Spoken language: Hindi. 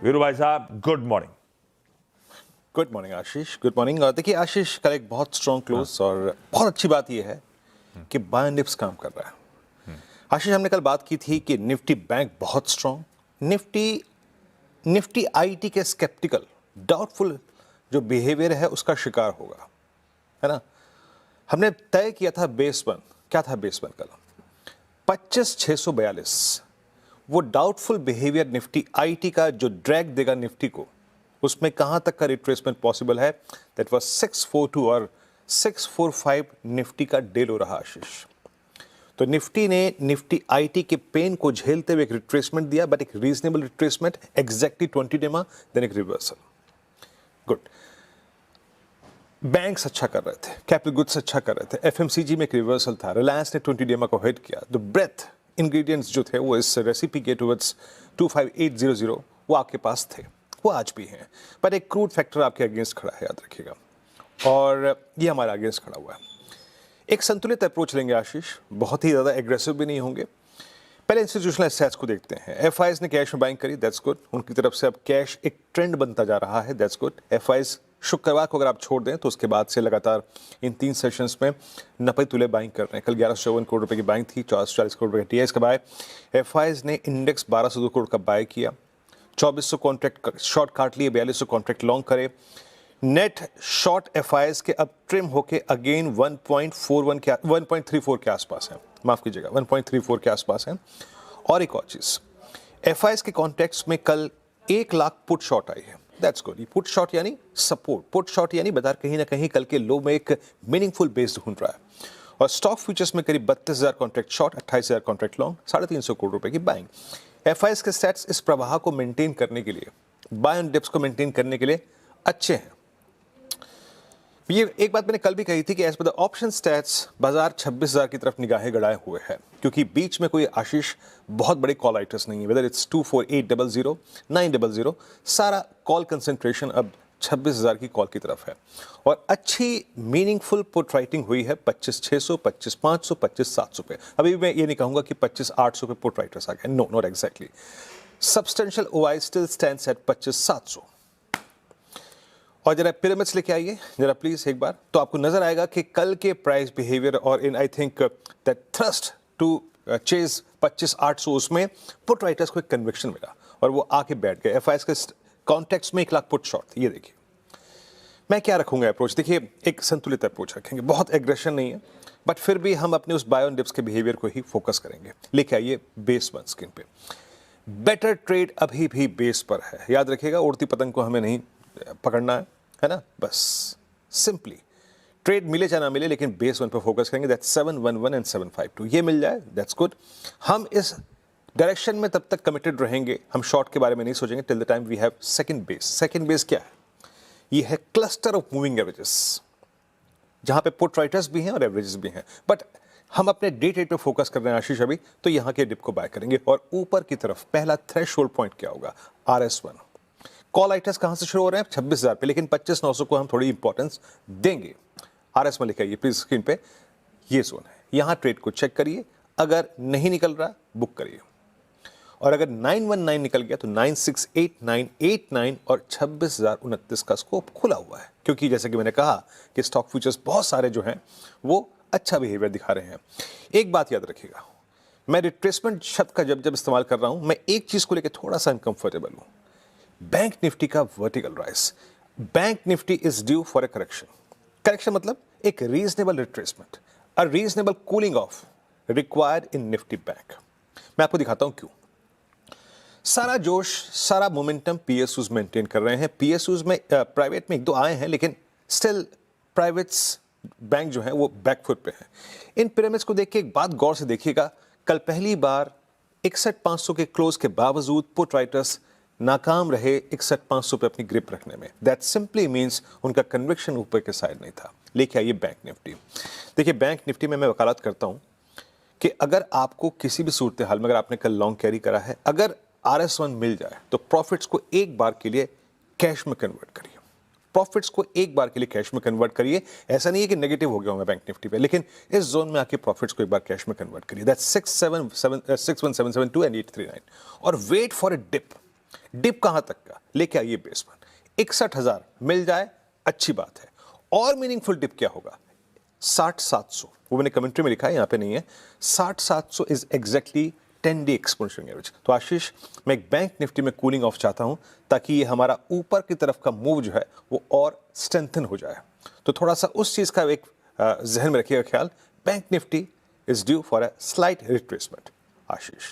वीरू भाई साहब, गुड मॉर्निंग। गुड मॉर्निंग आशीष, गुड मॉर्निंग। देखिए आशीष, कल एक बहुत स्ट्रॉन्ग क्लोज और बहुत अच्छी बात यह है कि बाय निफ्स काम कर रहा है। आशीष, हमने कल बात की थी कि निफ्टी बैंक बहुत स्ट्रॉन्ग, निफ्टी आईटी के स्केप्टिकल डाउटफुल जो बिहेवियर है उसका शिकार होगा, है ना। हमने तय किया था बेस वन, क्या था बेस वन कल 25,642। वो डाउटफुल बिहेवियर निफ्टी आईटी का जो ड्रैग देगा निफ्टी को, उसमें कहां तक का रिट्रेसमेंट पॉसिबल है, दैट वाज 642 और 645 निफ्टी का डे लो रहा आशीष। तो निफ्टी ने निफ्टी आईटी के पेन को झेलते हुए एक रिट्रेसमेंट दिया, बट एक रीजनेबल रिट्रेसमेंट, एग्जैक्टली 20 डेमा, देन एक रिवर्सल। गुड। बैंक्स अच्छा कर रहे थे, कैपिटल गुड्स अच्छा कर रहे थे, एफएमसीजी में एक रिवर्सल था, रिलायंस ने 20 डेमा को हिट किया। द ब्रेथ इंग्रेडिएंट्स जो थे वो इस रेसिपी के टुवर्ड्स 25800 वो आपके पास थे, वो आज भी हैं, पर एक क्रूड फैक्टर आपके अगेंस्ट खड़ा है, याद रखिएगा, और ये हमारे अगेंस्ट खड़ा हुआ है। एक संतुलित अप्रोच लेंगे आशीष, बहुत ही ज़्यादा एग्रेसिव भी नहीं होंगे। पहले इंस्टीट्यूशनल एसेट्स को देखते हैं। एफआईज ने कैश में बाइंग करी, दैट्स गुड। उनकी तरफ से अब कैश एक ट्रेंड बनता जा रहा है, दैट्स गुड। एफआईज शुक्रवार को अगर आप छोड़ दें तो उसके बाद से लगातार इन 3 सेशंस में 90 तुले बाइंग कर रहे हैं। कल 1154 करोड़ रुपए की बाइंग थी, 440 करोड़ रुपए का टीआईएस का बाय। एफआईज ने इंडेक्स 1202 करोड़ का बाय किया, 2400 कॉन्ट्रैक्ट शॉर्ट काट लिए, 4200 कॉन्ट्रैक्ट लॉन्ग करे। नेट शॉर्ट एफआईएस के अब ट्रिम होके अगेन 1.34 के आसपास है, माफ कीजिएगा 1.34 के आसपास है। और एक और चीज, एफआईएस के कॉन्टेक्स्ट में कल 1 लाख पुट शॉर्ट आई है, दैट्स गुड। पुट शॉर्ट यानी सपोर्ट, पुट शॉर्ट यानी बाजार कहीं ना कहीं कल के लो में एक मीनिंगफुल बेस ढूंढ रहा है। और स्टॉक फ्यूचर्स में करीब 32,000 contract short, 28,000 contract long, 350 crore रुपए की बाइंग। एफआईएस के स्टैट्स इस प्रवाह को मेंटेन करने के लिए, बाय ऑन डिप्स को मेंटेन करने के लिए अच्छे हैं। ये एक बात मैंने कल भी कही थी कि as per the option stats बाजार 26,000 की तरफ निगाहें गड़ाए हुए है, क्योंकि बीच में कोई आशीष बहुत बड़े कॉल आइटर्स नहीं है, वेदर इट्स 24800 900, सारा कॉल कंसेंट्रेशन अब 26,000 की कॉल की तरफ है। और अच्छी मीनिंगफुल पुट राइटिंग हुई है 25,600, 25,500, 25,700 पे। अभी मैं ये नहीं कहूंगा कि 25,800 पे पुट राइटर्स आ गए, no, not exactly. Substantial OI still stands at 25,700। और जरा पिरामिड्स लेके आइए जरा प्लीज एक बार, तो आपको नजर आएगा कि कल के प्राइस बिहेवियर और इन I think that thrust to chase 25,800, उसमें पुट राइटर्स को एक कन्विक्शन मिला और वो आके बैठ गए। एफआईएस के कॉन्टेक्स्ट में 1 लाख पुट शॉर्ट थी। ये देखिए मैं क्या रखूंगा अप्रोच, देखिए एक संतुलित अप्रोच रखेंगे, बहुत एग्रेशन नहीं है, बट फिर भी हम अपने उस बाय ऑन डिप्स के बिहेवियर को ही फोकस करेंगे। लेके आइए बेस वन स्क्रीन पे। बेटर ट्रेड अभी भी बेस पर है, याद रखिएगा, उड़ती पतंग को हमें नहीं पकड़ना है ना, बस सिंपली ट्रेड मिले या ना मिले, लेकिन बेस वन पर फोकस करेंगे, दैट्स 711 एंड 752, ये मिल जाए दैट्स गुड। हम इस डायरेक्शन में तब तक कमिटेड रहेंगे, हम शॉर्ट के बारे में नहीं सोचेंगे till the time we have second base. Second base क्या है? ये है क्लस्टर ऑफ मूविंग एवरेजेस, जहां पे पुट राइटर्स भी हैं और एवरेजेस भी हैं, बट हम अपने डे ट्रेड पे फोकस कर रहे हैं आशीष अभी, तो यहां के डिप को बाय करेंगे। और ऊपर की तरफ पहला थ्रेशोल्ड पॉइंट क्या होगा? RS1। कॉल आइटर्स कहां से शुरू हो रहे हैं? 26,000 पे, लेकिन 25,900 को हम थोड़ी इंपॉर्टेंस देंगे। RS में लिखा है प्लीज स्क्रीन पे, ये जोन है, यहां ट्रेड को चेक करिए, अगर नहीं निकल रहा बुक करिए, और अगर 919 निकल गया तो 968, 989 और 26,029 का स्कोप खुला हुआ है, क्योंकि जैसे कि मैंने कहा कि स्टॉक फ्यूचर्स बहुत सारे जो हैं वो अच्छा बिहेवियर दिखा रहे हैं। एक बात याद रखिएगा, मैं रिट्रेसमेंट शब्द का जब इस्तेमाल कर रहा हूं, मैं एक चीज को लेकर थोड़ा सा अनकंफर्टेबल हूं, बैंक निफ्टी का vertical rise. Bank Nifty is due for a correction. Correction मतलब एक reasonable retracement, a reasonable cooling of required in Nifty bank. मैं आपको दिखाता हूं क्यों। सारा जोश, सारा मोमेंटम पीएसयूज मेंटेन कर रहे हैं। पीएसयूज में प्राइवेट में 1-2 आए हैं, लेकिन स्टिल प्राइवेट्स बैंक जो है वो बैकफुट पे हैं। इन पिरामिड्स को देख के एक बात गौर से देखिएगा, कल पहली बार 61,500 के क्लोज के बावजूद पुट राइटर्स नाकाम रहे 61,500 पे अपनी ग्रिप रखने में। दैट सिंपली मींस उनका कन्विक्शन ऊपर के साइड नहीं था। लेके आइए बैंक निफ्टी। देखिए बैंक निफ्टी में मैं वकालत करता हूं कि अगर आपको किसी भी सूरत हाल में, अगर आपने कल लॉन्ग कैरी करा है, अगर RS1 मिल जाए तो प्रॉफिट्स को एक बार के लिए कैश में कन्वर्ट करिए। प्रॉफिट्स को एक बार के लिए कैश में कन्वर्ट करिए। ऐसा नहीं है कि नेगेटिव हो गया हूं मैं बैंक निफ्टी पे, लेकिन इस जोन में आके प्रॉफिट्स को एक बार कैश में कन्वर्ट करिए। दैट्स 61772 एंड 839, और wait for a dip. Dip कहां तक का लेके आइए बेसमेंट 61,000 मिल जाए अच्छी बात है। और मीनिंगफुल डिप क्या होगा 60,700, वो मैंने कमेंट्री में लिखा है, यहां पे नहीं है। 60,700 is exactly 10-day exponential average. तो आशीष मैं एक बैंक निफ्टी में कूलिंग ऑफ चाहता हूं ताकि ये हमारा ऊपर की तरफ का मूव जो है वो और स्ट्रेंथन हो जाए। तो थोड़ा सा उस चीज का एक जहन में रखिएगा ख्याल। Bank Nifty is due for a slight retracement. Ashish.